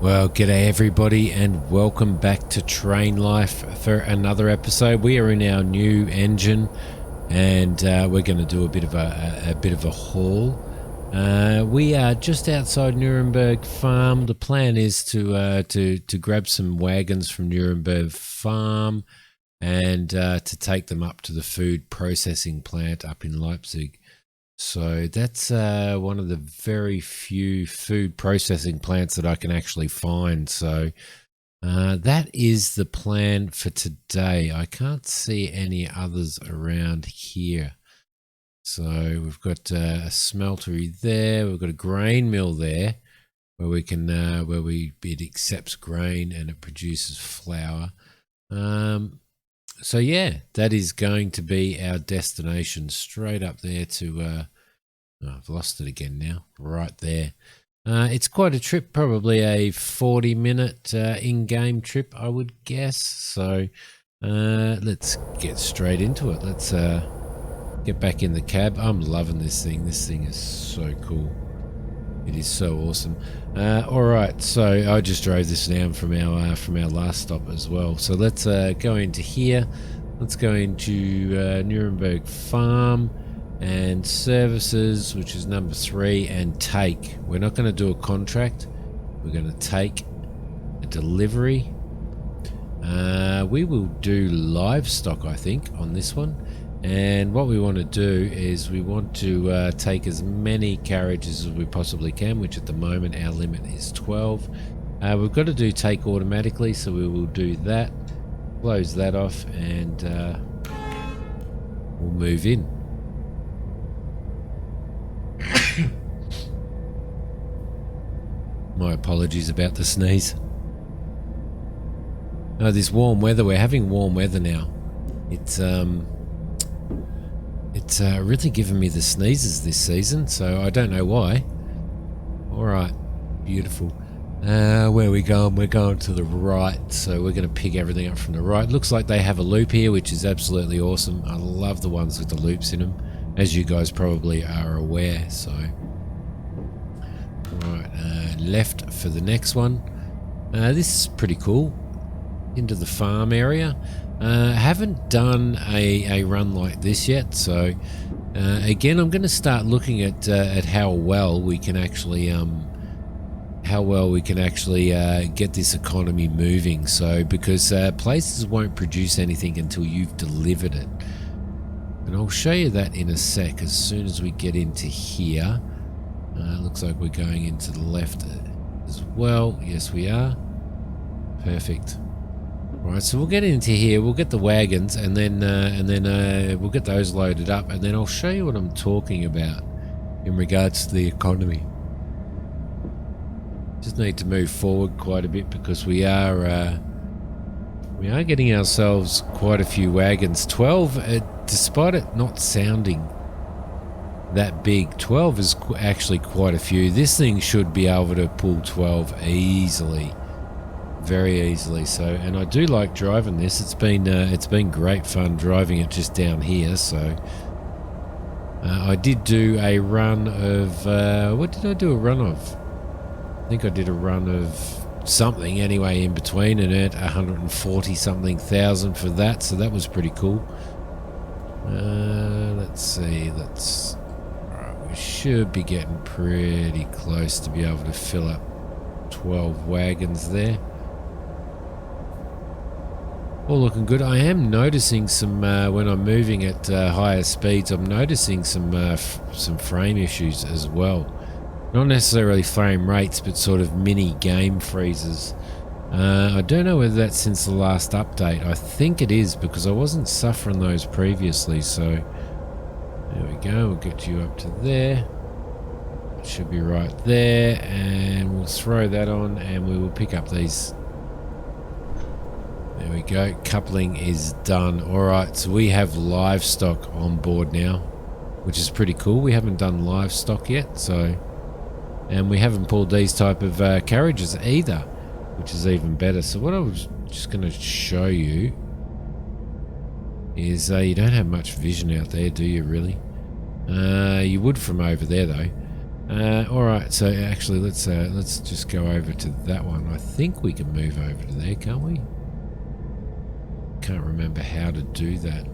Well, g'day everybody, and welcome back to Train Life for another episode. We are in our new engine, and we're going to do a bit of a haul. We are just outside Nuremberg Farm. The plan is to grab some wagons from Nuremberg Farm and to take them up to the food processing plant up in Leipzig. So that's one of the very few food processing plants that I can actually find. So that is the plan for today. I can't see any others around here. So we've got a smeltery there. We've got a grain mill there where we can it accepts grain and it produces flour. So yeah, that is going to be our destination, straight up there to I've lost it again now, right there. It's quite a trip, probably a 40-minute in-game trip, I would guess. So let's get straight into it. Let's get back in the cab. I'm loving this thing. This thing is so cool. It is so awesome. All right, so I just drove this down from our last stop as well. So let's go into here. Let's go into Nuremberg Farm and Services, which is number 3, and take. We're not going to do a contract. We're going to take a delivery. We will do livestock, I think, on this one. And what we want to do is we want to take as many carriages as we possibly can, which at the moment our limit is 12. We've got to do take automatically, so we will do that. Close that off and we'll move in. My apologies about the sneeze. Oh, this warm weather. We're having warm weather now. It's really given me the sneezes this season, so I don't know why. Alright, beautiful. Where are we going? We're going to the right, so we're going to pick everything up from the right. Looks like they have a loop here, which is absolutely awesome. I love the ones with the loops in them, as you guys probably are aware. So, right, left for the next one. This is pretty cool. Into the farm area. Haven't done a run like this yet, so again I'm going to start looking at how well we can actually get this economy moving. So because places won't produce anything until you've delivered it, and I'll show you that in a sec as soon as we get into here. Looks like we're going into the left as well. Yes, we are. Perfect. Right, so we'll get into here, we'll get the wagons, and then we'll get those loaded up, and then I'll show you what I'm talking about in regards to the economy. Just need to move forward quite a bit because we are getting ourselves quite a few wagons. 12, despite it not sounding that big, 12 is actually quite a few. This thing should be able to pull 12 easily. Very easily. So, and I do like driving this. It's been great fun driving it just down here. So I did do a run of what did I do a run of? I think I did a run of something anyway in between, and earned 140 something thousand for that, so that was pretty cool. Let's see, right, we should be getting pretty close to be able to fill up 12 wagons there. All looking good. I am noticing some when I'm moving at higher speeds. I'm noticing some frame issues as well. Not necessarily frame rates, but sort of mini game freezes. I don't know whether that's since the last update. I think it is because I wasn't suffering those previously. So there we go. We'll get you up to there. It should be right there, and we'll throw that on, and we will pick up these. There we go, coupling is done. Alright, so we have livestock on board now, which is pretty cool. We haven't done livestock yet, so, and we haven't pulled these type of carriages either, which is even better. So what I was just going to show you is you don't have much vision out there, do you really? You would from over there though. All right, so actually let's just go over to that one. I think we can move over to there, can't we? Can't remember how to do that.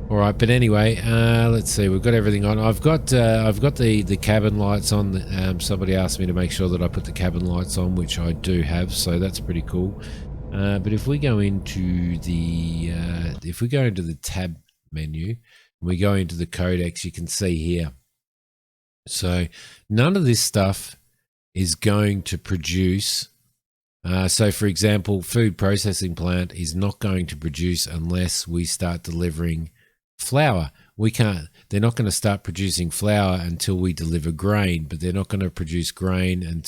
All right, but anyway, let's see. We've got everything on. I've got the cabin lights on. Somebody asked me to make sure that I put the cabin lights on, which I do have, so that's pretty cool. But if we go into the tab menu and we go into the codecs, you can see here. So none of this stuff is going to produce. So for example, food processing plant is not going to produce unless we start delivering flour. They're not going to start producing flour until we deliver grain, but they're not going to produce grain and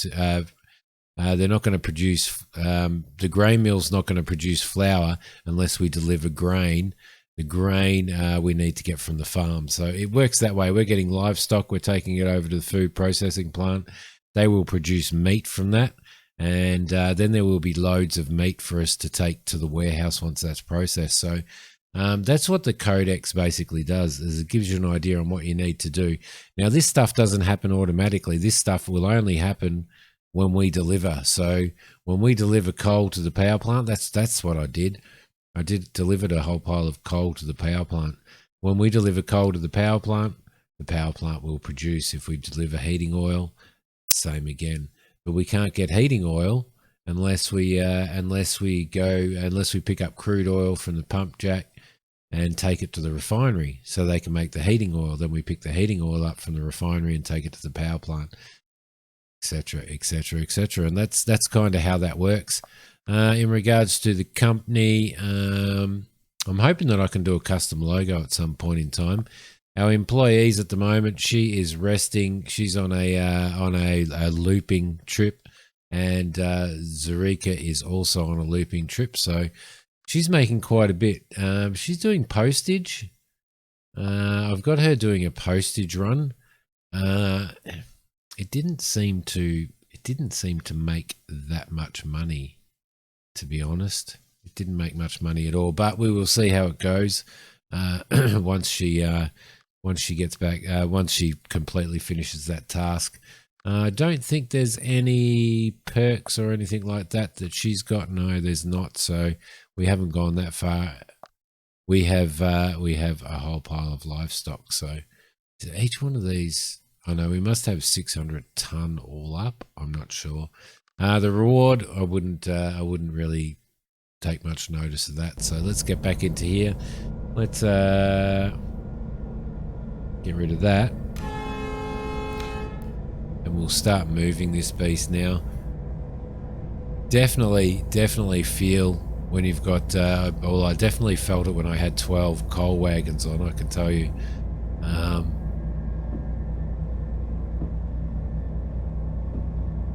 they're not going to produce, the grain mill's not going to produce flour unless we deliver grain. The grain we need to get from the farm. So it works that way. We're getting livestock. We're taking it over to the food processing plant. They will produce meat from that. And then there will be loads of meat for us to take to the warehouse once that's processed. So that's what the codex basically does, is it gives you an idea on what you need to do. Now, this stuff doesn't happen automatically. This stuff will only happen when we deliver. So when we deliver coal to the power plant, that's what I did. I delivered a whole pile of coal to the power plant. When we deliver coal to the power plant will produce. If we deliver heating oil, same again. But we can't get heating oil unless we pick up crude oil from the pump jack and take it to the refinery so they can make the heating oil. Then we pick the heating oil up from the refinery and take it to the power plant, etc., etc., etc. And that's kind of how that works. In regards to the company, I'm hoping that I can do a custom logo at some point in time. Our employees at the moment, she is resting. She's on a looping trip, and Zarika is also on a looping trip. So she's making quite a bit. She's doing postage. I've got her doing a postage run. It didn't seem to make that much money. To be honest, it didn't make much money at all, but we will see how it goes once she gets back, once she completely finishes that task. I don't think there's any perks or anything like that she's got. No, there's not. So we haven't gone that far. We have a whole pile of livestock. So each one of these, I know we must have 600 ton all up. I'm not sure. The reward, I wouldn't really take much notice of that. So let's get back into here. Let's get rid of that. And we'll start moving this beast now. Definitely feel when you've got, well, I definitely felt it when I had 12 coal wagons on, I can tell you. There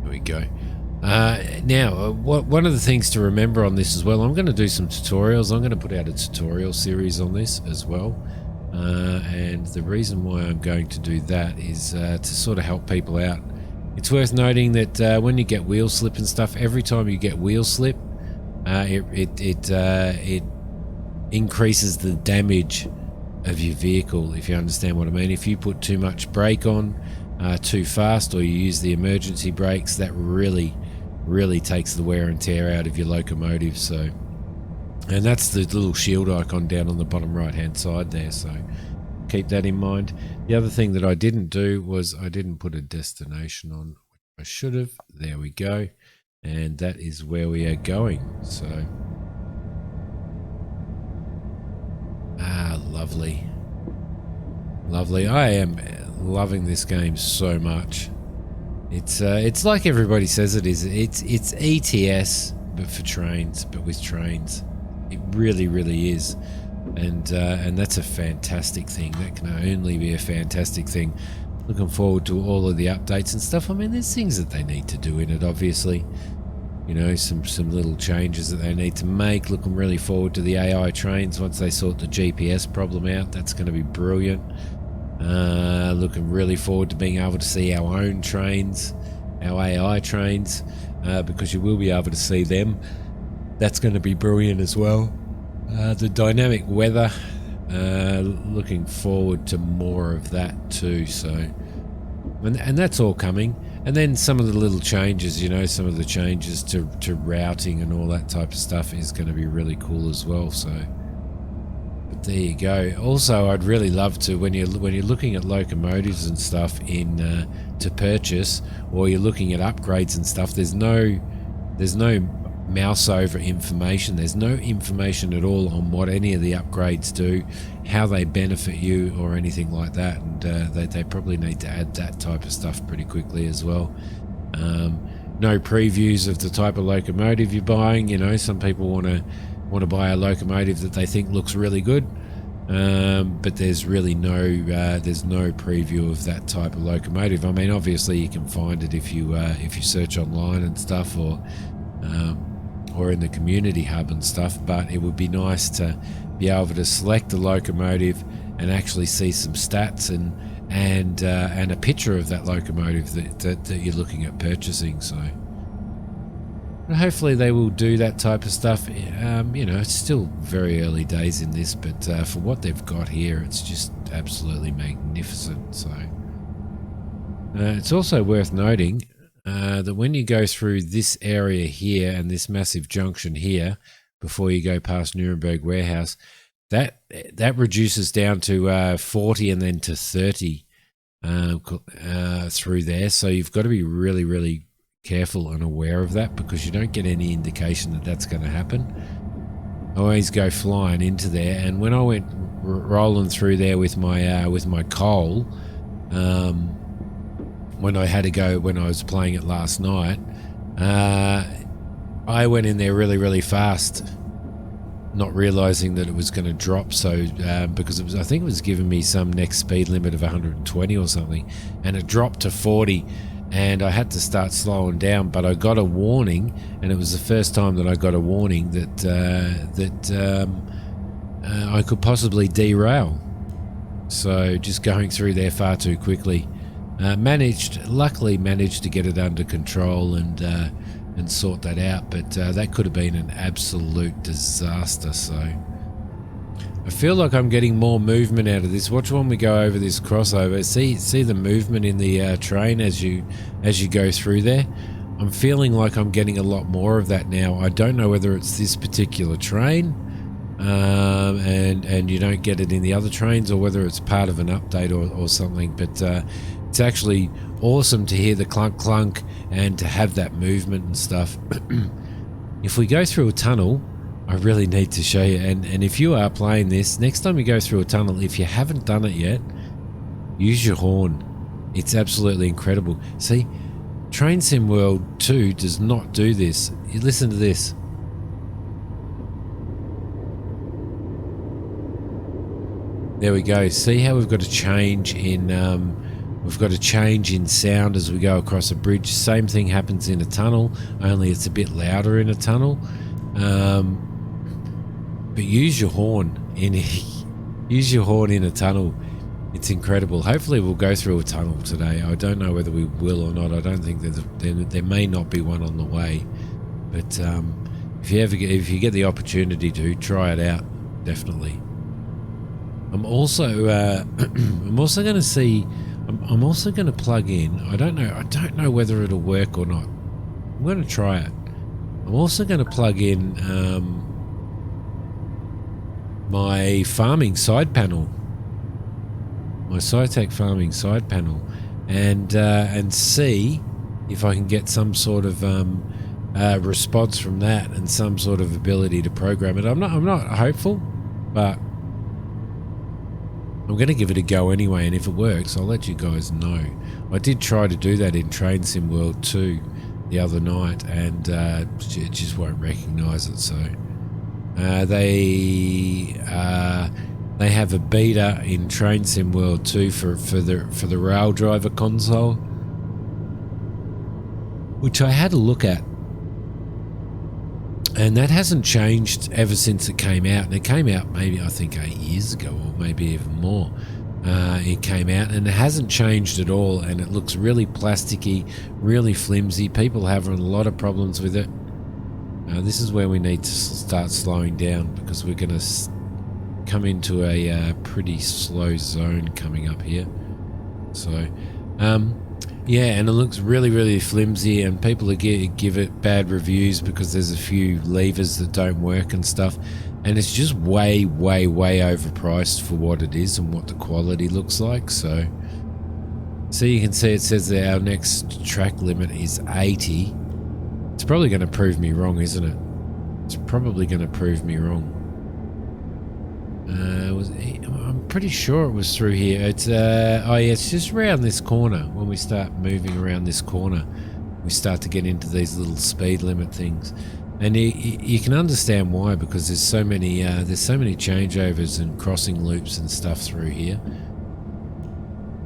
we go. Now, one of the things to remember on this as well, I'm going to do some tutorials. I'm going to put out a tutorial series on this as well. And the reason why I'm going to do that is to sort of help people out. It's worth noting that when you get wheel slip and stuff, every time you get wheel slip, it increases the damage of your vehicle, if you understand what I mean. If you put too much brake on too fast, or you use the emergency brakes, that really takes the wear and tear out of your locomotive. So, and that's the little shield icon down on the bottom right hand side there, so keep that in mind. The other thing that I didn't do was I didn't put a destination on, which I should have. There we go, and that is where we are going. So lovely. I am loving this game so much. It's like everybody says it is. It's ETS but for trains, but with trains. It really is, and that's a fantastic thing. That can only be a fantastic thing. Looking forward to all of the updates and stuff. I mean, there's things that they need to do in it, obviously. You know, some little changes that they need to make. Looking really forward to the AI trains once they sort the GPS problem out. That's going to be brilliant. Looking really forward to being able to see our own trains, our AI trains, because you will be able to see them. That's going to be brilliant as well. The dynamic weather, looking forward to more of that too. So and that's all coming. And then some of the little changes, you know, some of the changes to routing and all that type of stuff is going to be really cool as well. So, but there you go. Also, I'd really love to, when you're looking at locomotives and stuff in to purchase, or you're looking at upgrades and stuff, there's no mouse over information. There's no information at all on what any of the upgrades do, how they benefit you, or anything like that. And they probably need to add that type of stuff pretty quickly as well. No previews of the type of locomotive you're buying. You know, some people want to buy a locomotive that they think looks really good, but there's really no preview of that type of locomotive. I mean, obviously you can find it if you search online and stuff, or in the community hub and stuff, but it would be nice to be able to select a locomotive and actually see some stats and a picture of that locomotive that you're looking at purchasing. So hopefully they will do that type of stuff. You know, it's still very early days in this, but for what they've got here, it's just absolutely magnificent. So it's also worth noting that when you go through this area here and this massive junction here, before you go past Nuremberg Warehouse, that reduces down to 40 and then to 30 through there. So you've got to be really, really careful and aware of that, because you don't get any indication that that's going to happen. I always go flying into there, and when I went rolling through there with my coal, when I had to go, when I was playing it last night, I went in there really, really fast, not realizing that it was going to drop. So because I think it was giving me some next speed limit of 120 or something, and it dropped to 40, and I had to start slowing down. But I got a warning, and it was the first time that I got a warning that I could possibly derail. So just going through there far too quickly. Luckily managed to get it under control and sort that out, but that could have been an absolute disaster. So I feel like I'm getting more movement out of this. Watch when we go over this crossover. See the movement in the train as you go through there. I'm feeling like I'm getting a lot more of that now. I don't know whether it's this particular train, and you don't get it in the other trains, or whether it's part of an update or something, but it's actually awesome to hear the clunk clunk and to have that movement and stuff. If we go through a tunnel, I really need to show you, and if you are playing this, next time you go through a tunnel, if you haven't done it yet, use your horn. It's absolutely incredible. See, Train Sim World 2 does not do this. You listen to this. There we go. See how we've got a change in sound as we go across a bridge. Same thing happens in a tunnel, only it's a bit louder in a tunnel. But use your horn in a tunnel. It's incredible. Hopefully we'll go through a tunnel today. I don't know whether we will or not. I don't think there may not be one on the way. But if you get the opportunity to try it out, definitely. I'm also going to plug in. I don't know whether it'll work or not. I'm going to try it. I'm also going to plug in my farming side panel, my SciTech farming side panel, and see if I can get some sort of response from that and some sort of ability to program it. I'm not hopeful, but I'm going to give it a go anyway, and if it works, I'll let you guys know. I did try to do that in Train Sim World 2 the other night, and it just won't recognise it. So they have a beta in Train Sim World 2 for the rail driver console, which I had a look at. And that hasn't changed ever since it came out. And it came out maybe, I think, 8 years ago, or maybe even more. It came out, and it hasn't changed at all. And it looks really plasticky, really flimsy. People having a lot of problems with it. This is where we need to start slowing down, because we're going to come into a pretty slow zone coming up here. So, Yeah, and it looks really, really flimsy, and people are give it bad reviews because there's a few levers that don't work and stuff, and it's just way, way, way overpriced for what it is and what the quality looks like. So you can see it says that our next track limit is 80. It's probably going to prove me wrong, isn't it? It's probably going to prove me wrong. I'm pretty sure it was through here. It's oh yeah, it's just around this corner. When we start moving around this corner, we start to get into these little speed limit things, and you can understand why, because there's so many changeovers and crossing loops and stuff through here.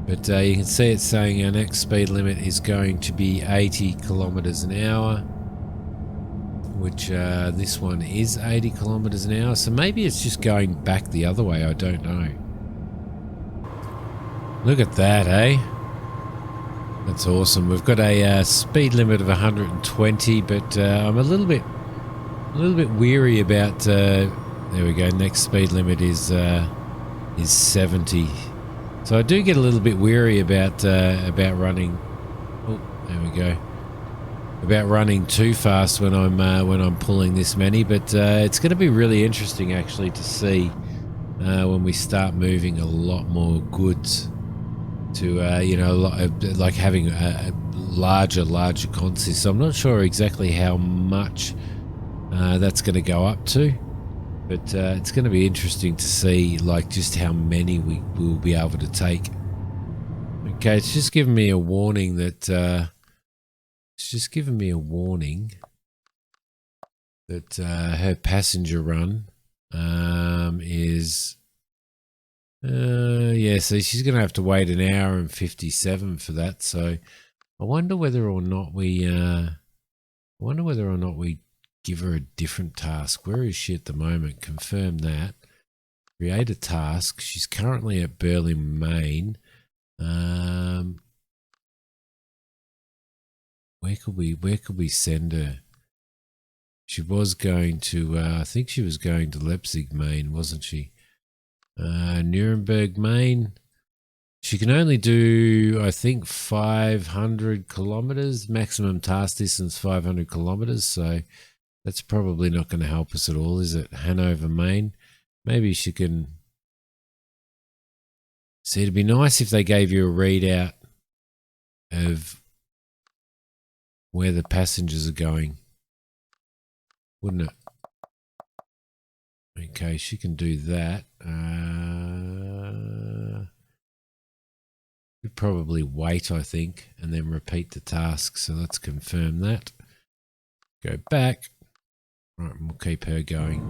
But you can see it's saying our next speed limit is going to be 80 kilometers an hour, which this one is 80 kilometers an hour. So maybe it's just going back the other way. I don't know. Look at that, eh? That's awesome. We've got a speed limit of 120, but I'm a little bit weary about. There we go. Next speed limit is 70. So I do get a little bit weary about running. Oh, there we go. About running too fast when I'm pulling this many, but it's going to be really interesting actually to see when we start moving a lot more goods to like having a larger consist. So I'm not sure exactly how much that's going to go up to, but it's going to be interesting to see like just how many we will be able to take. Okay, it's just giving me a warning that her passenger run is yeah, so she's going to have to wait an hour and 57 for that. So I wonder whether or not we give her a different task. Where is she at the moment? Confirm that. Create a task. She's currently at Berlin, Maine. Where could we send her? She was going to I think she was going to Leipzig, Maine, wasn't she? Nuremberg, Maine. She can only do, I think, 500 kilometers. Maximum task distance 500 kilometers. So that's probably not going to help us at all, is it? Hanover, Maine. Maybe she can. See, it'd be nice if they gave you a readout of where the passengers are going, wouldn't it? Okay, she can do that. Could probably wait, I think, and then repeat the task. So let's confirm that. Go back. Right, and we'll keep her going.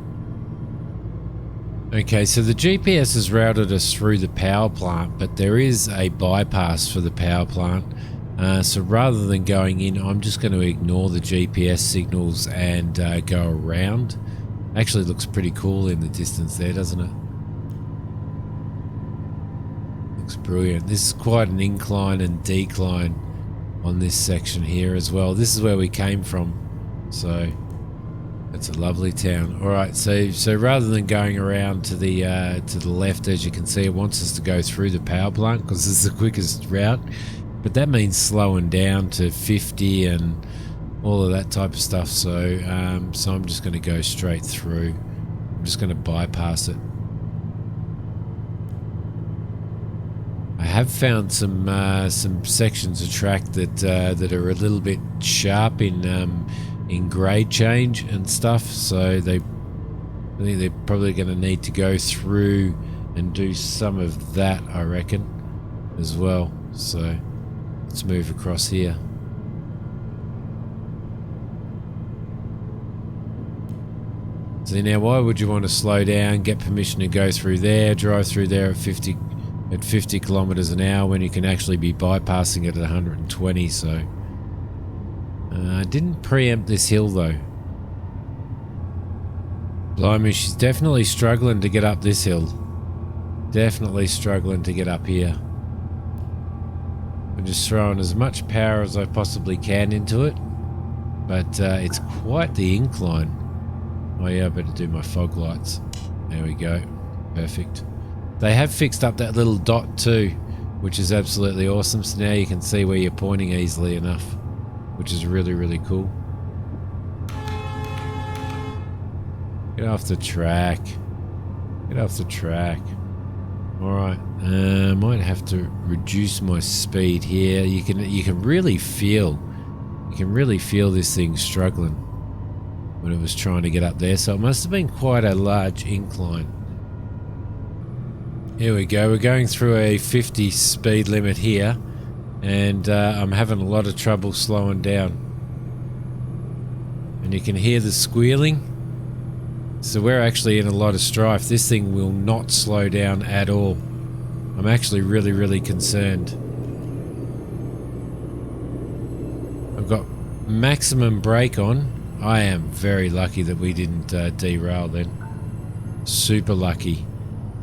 Okay, so the GPS has routed us through the power plant, but there is a bypass for the power plant. So rather than going in, I'm just going to ignore the GPS signals and go around. Actually looks pretty cool in the distance there, doesn't it? Looks brilliant. This is quite an incline and decline on this section here as well. This is where we came from, so that's a lovely town. All right, so rather than going around to the left, as you can see, it wants us to go through the power plant because it's the quickest route. But that means slowing down to 50 and all of that type of stuff. So I'm just going to go straight through. I'm just going to bypass it. I have found some sections of track that are a little bit sharp in grade change and stuff. So I think they're probably going to need to go through and do some of that, I reckon, as well. So let's move across here. So now, why would you want to slow down, get permission to go through there, drive through there at 50 kilometers an hour when you can actually be bypassing it at 120? So I didn't preempt this hill though. Blimey, she's definitely struggling to get up this hill. Definitely struggling to get up here. I'm just throwing as much power as I possibly can into it, but it's quite the incline. Oh yeah, I better do my fog lights. There we go. Perfect. They have fixed up that little dot too, which is absolutely awesome. So now you can see where you're pointing easily enough, which is really, really cool. Get off the track. Get off the track. Alright, might have to reduce my speed here. You can really feel this thing struggling when it was trying to get up there. So it must have been quite a large incline. Here we go. We're going through a 50 speed limit here, and I'm having a lot of trouble slowing down. And you can hear the squealing. So we're actually in a lot of strife. This thing will not slow down at all. I'm actually really, really concerned. I've got maximum brake on. I am very lucky that we didn't derail then. Super lucky.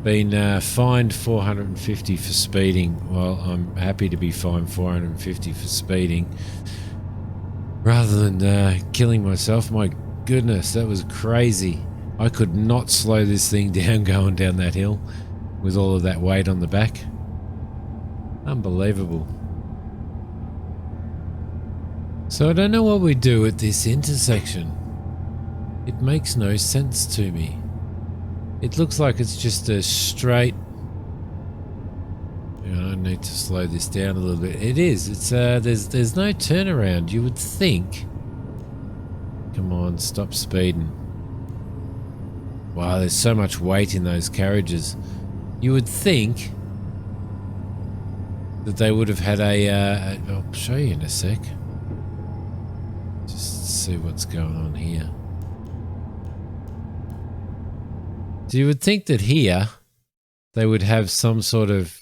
Been fined 450 for speeding. Well, I'm happy to be fined 450 for speeding rather than killing myself. My goodness, that was crazy. I could not slow this thing down going down that hill with all of that weight on the back. Unbelievable. So I don't know what we do at this intersection. It makes no sense to me. It looks like it's just a straight... I need to slow this down a little bit. It is. It's there's no turnaround. You would think... Come on, stop speeding. Wow, there's so much weight in those carriages. You would think that they would have had I'll show you in a sec. Just see what's going on here. So you would think that here they would have some sort of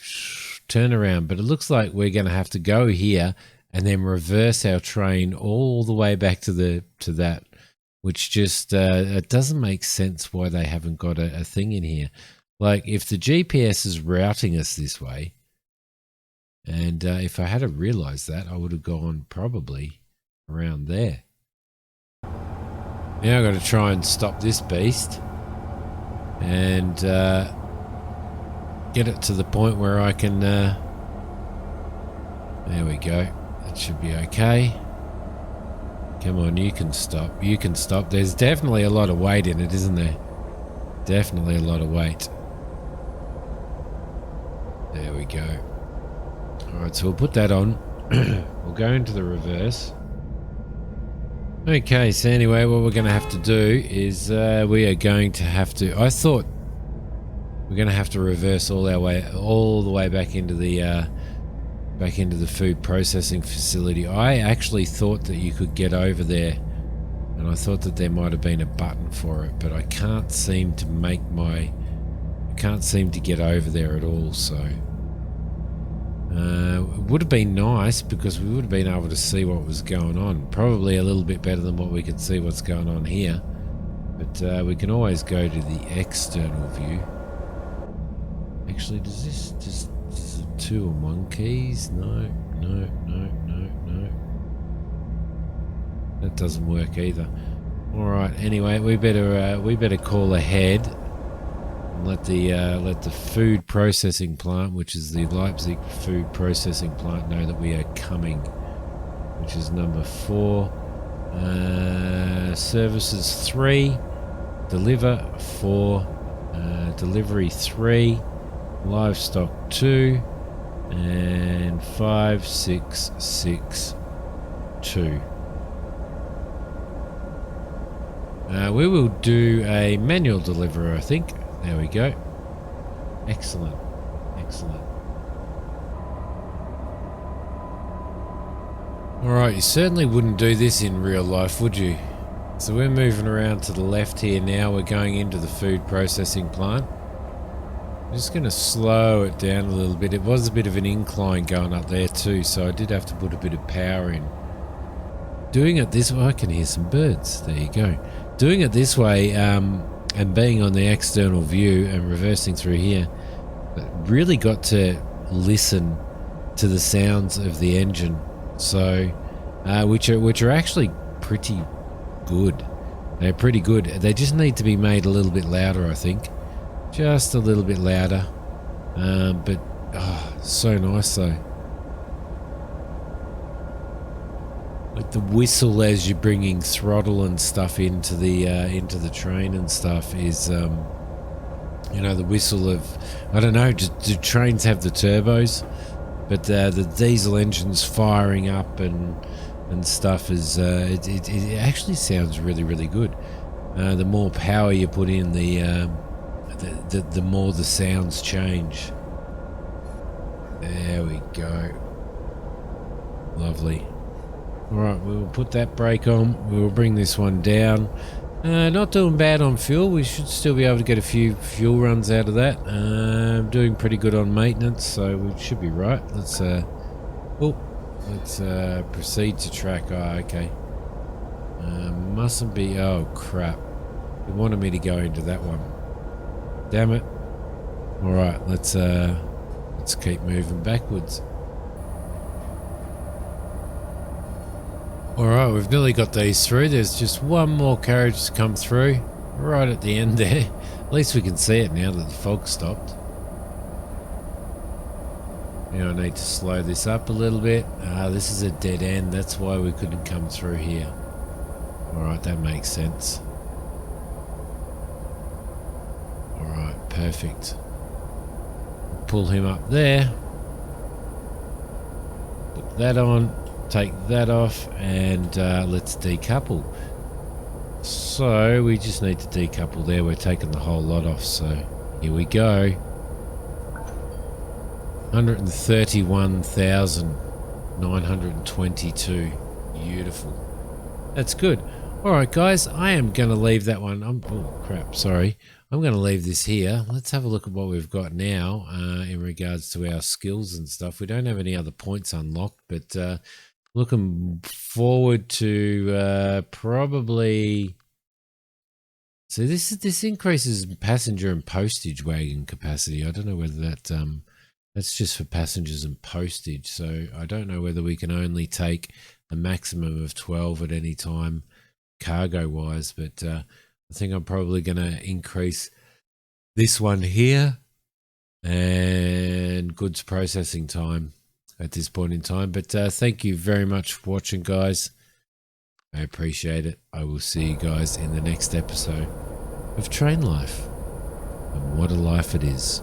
turnaround, but it looks like we're going to have to go here and then reverse our train all the way back to that. Which just, it doesn't make sense why they haven't got a thing in here. Like, if the GPS is routing us this way, and if I had realised that, I would have gone probably around there. Now I've got to try and stop this beast and get it to the point where I can, there we go. That should be okay. Come on, you can stop. You can stop. There's definitely a lot of weight in it, isn't there? Definitely a lot of weight. There we go. Alright, so we'll put that on. We'll go into the reverse. Okay, so anyway, what we're going to have to do is we are going to have to... I thought we're going to have to reverse all the way back into the food processing facility. I actually thought that you could get over there, and I thought that there might have been a button for it, but I can't seem to get over there at all. So it would have been nice because we would have been able to see what was going on. Probably a little bit better than what we could see what's going on here, but we can always go to the external view. Actually, does this just... 2 and 1 keys? No. That doesn't work either. Alright, anyway, we better call ahead and let the food processing plant, which is the Leipzig food processing plant, know that we are coming, which is number 4. Services 3, deliver 4, delivery 3, livestock 2, and 5662. We will do a manual deliverer, I think. There we go. Excellent. Excellent. Alright, you certainly wouldn't do this in real life, would you? So we're moving around to the left here now. We're going into the food processing plant. I'm just going to slow it down a little bit. It was a bit of an incline going up there too, so I did have to put a bit of power in. Doing it this way, I can hear some birds. There you go. Doing it this way and being on the external view and reversing through here, really got to listen to the sounds of the engine. So, which are actually pretty good. They're pretty good. They just need to be made a little bit louder, I think. Just a little bit louder. But So nice though. Like the whistle as you're bringing throttle and stuff into the train and stuff is, you know, the whistle of, I don't know, do trains have the turbos? But the diesel engines firing up and stuff is, it actually sounds really, really good. The more power you put in, the more the sounds change. There we go. Lovely. Alright, we'll put that brake on. We'll bring this one down. Not doing bad on fuel. We should still be able to get a few fuel runs out of that. Doing pretty good on maintenance, so we should be right. Let's proceed to track. Oh, okay. Mustn't be. Oh crap! It wanted me to go into that one. Damn it! All right, let's keep moving backwards. All right, we've nearly got these through. There's just one more carriage to come through, right at the end there. At least we can see it now that the fog stopped. Now I need to slow this up a little bit. This is a dead end. That's why we couldn't come through here. All right, that makes sense. All right, perfect. Pull him up there. Put that on. Take that off, and let's decouple. So we just need to decouple there. We're taking the whole lot off, so here we go. 131,922. Beautiful. That's good. All right, guys, I am going to leave that one. Oh, crap, sorry. I'm going to leave this here. Let's have a look at what we've got now in regards to our skills and stuff. We don't have any other points unlocked, but looking forward to probably. So this increases passenger and postage wagon capacity. I don't know whether that's just for passengers and postage. So I don't know whether we can only take a maximum of 12 at any time, cargo wise. But I think I'm probably going to increase this one here and goods processing time at this point in time. But thank you very much for watching, guys. I appreciate it. I will see you guys in the next episode of Train Life. And what a life it is.